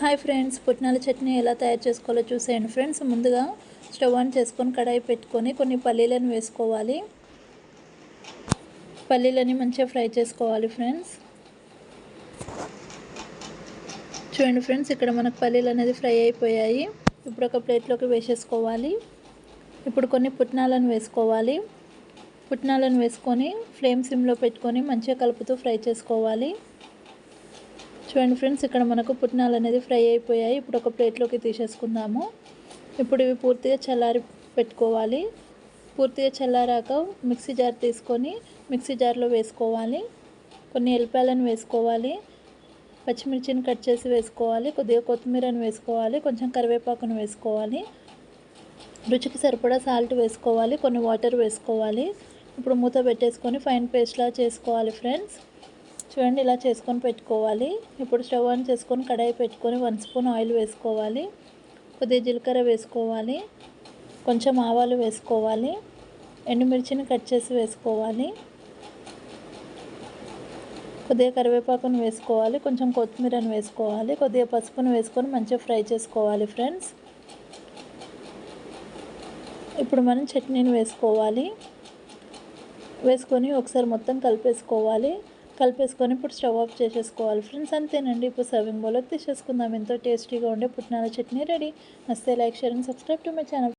Hi friends, పుట్నాల చట్నీ ఎలా తయారు చేసుకోవాలో చూసేయండి ఫ్రెండ్స్. ముందుగా స్టవ్ ఆన్ చేసుకొని కడాయి పెట్టుకొని కొన్ని పల్లీలను వేసుకోవాలి. పల్లీలని మంచిగా ఫ్రై చేసుకోవాలి ఫ్రెండ్స్. చూడండి ఫ్రెండ్స్, ఇక్కడ మనకు పల్లీలు అనేది ఫ్రై అయిపోయాయి. ఇప్పుడు ఒక ప్లేట్లోకి వేసేసుకోవాలి. ఇప్పుడు కొన్ని పుట్నాలను వేసుకోవాలి. పుట్నాలను వేసుకొని ఫ్లేమ్ సిమ్లో పెట్టుకొని మంచిగా కలుపుతూ ఫ్రై చేసుకోవాలి. చూడండి ఫ్రెండ్స్, ఇక్కడ మనకు పుట్నాలు అనేది ఫ్రై అయిపోయాయి. ఇప్పుడు ఒక ప్లేట్లోకి తీసేసుకుందాము. ఇప్పుడు ఇవి పూర్తిగా చల్లారి పెట్టుకోవాలి. పూర్తిగా చల్లారాక మిక్సీ జార్ తీసుకొని మిక్సీ జార్లో వేసుకోవాలి. కొన్ని ఎల్లిపాయలను వేసుకోవాలి. పచ్చిమిర్చిని కట్ చేసి వేసుకోవాలి. కొద్దిగా కొత్తిమీరను వేసుకోవాలి. కొంచెం కరివేపాకును వేసుకోవాలి. రుచికి సరిపడా సాల్ట్ వేసుకోవాలి. కొన్ని వాటర్ వేసుకోవాలి. ఇప్పుడు మూత పెట్టేసుకొని ఫైన్ పేస్ట్లా చేసుకోవాలి ఫ్రెండ్స్. చూడండి, ఇలా చేసుకొని పెట్టుకోవాలి. ఇప్పుడు స్టవ్ ఆన్ చేసుకొని కడాయి పెట్టుకొని 1 స్పూన్ ఆయిల్ వేసుకోవాలి. కొద్దిగా జీలకర్ర వేసుకోవాలి. కొంచెం ఆవాలు వేసుకోవాలి. ఎండుమిర్చిని కట్ చేసి వేసుకోవాలి. కొద్దిగా కరివేపాకును వేసుకోవాలి. కొంచెం కొత్తిమీరను వేసుకోవాలి. కొద్దిగా పసుపును వేసుకొని మంచిగా ఫ్రై చేసుకోవాలి ఫ్రెండ్స్. ఇప్పుడు మనం చట్నీని వేసుకోవాలి. వేసుకొని ఒకసారి మొత్తం కలిపేసుకోవాలి. ఇప్పుడు స్టవ్ ఆఫ్ చేసేసుకోవాలి ఫ్రెండ్స్. అంతేనండి. ఇప్పుడు సర్వింగ్ బౌల్లోకి తీసేసుకుందాం. ఎంతో టేస్టీగా ఉండే పుట్నాల చట్నీ రెడీ. నచ్చితే like, share and subscribe to my channel.